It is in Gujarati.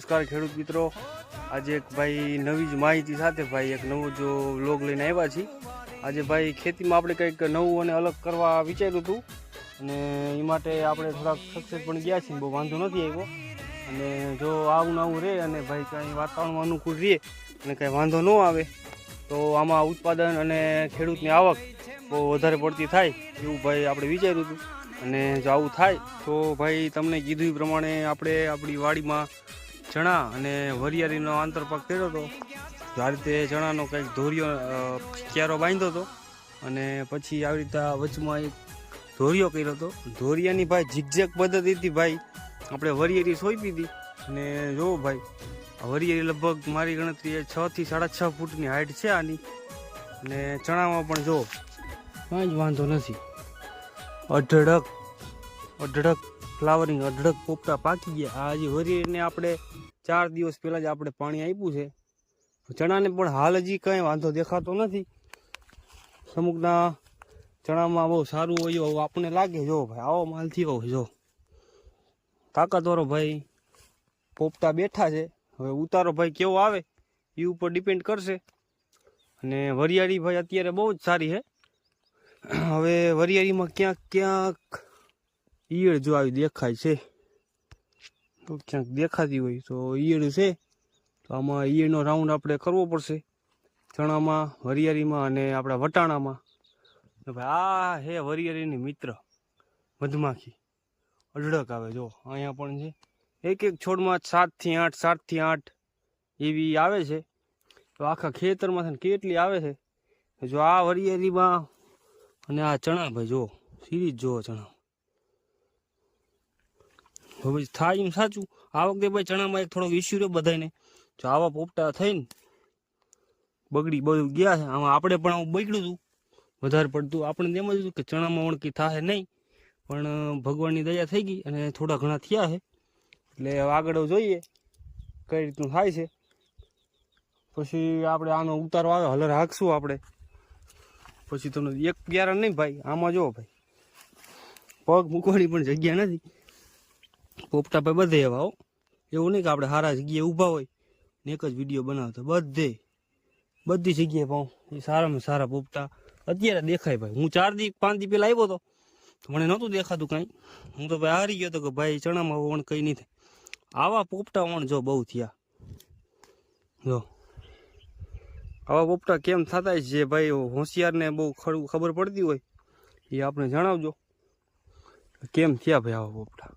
નમસ્કાર ખેડૂત મિત્રો, આજે એક ભાઈ નવી જ માહિતી સાથે ભાઈ એક નવો જો વ્લોગ લઈને આવ્યા છીએ। આજે ભાઈ ખેતીમાં આપણે કંઈક નવું અને અલગ કરવા વિચાર્યું હતું અને એ માટે આપણે થોડાક સક્સેસ પણ ગયા છીએ, બહુ વાંધો નથી આવ્યો। અને જો આવું નવું રહે અને ભાઈ કાંઈ વાતાવરણમાં અનુકૂળ રહે અને કાંઈ વાંધો ન આવે તો આમાં ઉત્પાદન અને ખેડૂતની આવક બહુ વધારે પડતી થાય એવું ભાઈ આપણે વિચાર્યું હતું। અને જો આવું થાય તો ભાઈ તમને કીધું એ પ્રમાણે આપણે આપણી વાડીમાં ચણા અને વરિયાળીનો આંતરપાક કર્યો હતો। આ રીતે ચણાનો કંઈક ધોરિયો ક્યારો બાંધ્યો હતો અને પછી આવી રીતે વચમાં એક ધોરિયો કર્યો હતો। ધોરિયાની ભાઈ ઝીકઝેક પદ્ધતિથી ભાઈ આપણે વરિયાળી સોંપી હતી અને જો ભાઈ વરિયાળી લગભગ મારી ગણતરી 6 થી 6.5 ફૂટની હાઈટ છે આની। અને ચણામાં પણ જો કાંઈ જ વાંધો નથી, અઢળક ફ્લાવરિંગ, અઢળક પોપટા પાકી ગયા। આ હજી વરિયાળીને આપણે 4 દિવસ પહેલાં જ આપણે પાણી આપ્યું છે। ચણાને પણ હાલ હજી કંઈ વાંધો દેખાતો નથી। અમુકના ચણામાં બહુ સારું હોય એવું આપણને લાગે। જો ભાઈ આવો માલ થયો જો તાકાતવાળો ભાઈ પોપટા બેઠા છે। હવે ઉતારો ભાઈ કેવો આવે એ ઉપર ડિપેન્ડ કરશે। અને વરિયાળી ભાઈ અત્યારે બહુ જ સારી છે। હવે વરિયાળીમાં ક્યાંક ઈયળ જો આવી દેખાય છે, તો ક્યાંક દેખાતી હોય તો ઈયળ છે, તો આમાં ઈયળનો રાઉન્ડ આપણે કરવો પડશે ચણામાં, વરિયાળીમાં અને આપણા વટાણામાં। ભાઈ આ હે વરિયાળીની મિત્ર મધમાખી, અઢળક આવે જો અહીંયા પણ છે। એક છોડમાં 7 થી 8 એવી આવે છે। તો આખા ખેતરમાં છે ને કેટલી આવે છે। જો આ વરિયાળીમાં અને આ ચણા ભાઈ જો સિરીજ જો ચણા હવે થાય એમ સાચું। આ વખતે ભાઈ ચણામાં એક થોડોક ઇસ્યુ રહ્યો બધાને, જો આવા પોપટા થઈને બગડી બધું ગયા છે। આમાં આપણે પણ આવું બગડ્યું હતું વધારે પડતું, આપણે એમ જ હતું કે ચણામાં વણકી થાય નહીં, પણ ભગવાનની દયા થઈ ગઈ અને થોડા ઘણા થયા છે। એટલે આગળ જોઈએ કઈ રીતનું થાય છે, પછી આપણે આનો ઉતારો આવે હલર હાંકશું આપણે, પછી તમને એક ક્યારા નહીં ભાઈ આમાં જો ભાઈ પગ મૂકવાની પણ જગ્યા નથી। પોપટા ભાઈ બધે એવા હો, એવું નહીં કે આપણે સારા જગ્યાએ ઊભા હોય ને એક જ વિડીયો બનાવતા, બધી જગ્યાએ પાઉં એ સારામાં સારા પોપટા અત્યારે દેખાય ભાઈ। હું 4 થી 5 દી પહેલાં આવ્યો હતો તો મને નહોતું દેખાતું કાંઈ, હું તો ભાઈ હારી ગયો હતો કે ભાઈ ચણામાં વણ કંઈ નહીં થાય। આવા પોપટા વણ જો બહુ થયા, જો આવા પોપટા કેમ થતા છે ભાઈ હોશિયારને બહુ ખબર પડતી હોય એ આપણે જણાવજો કેમ થયા ભાઈ આવા પોપટા।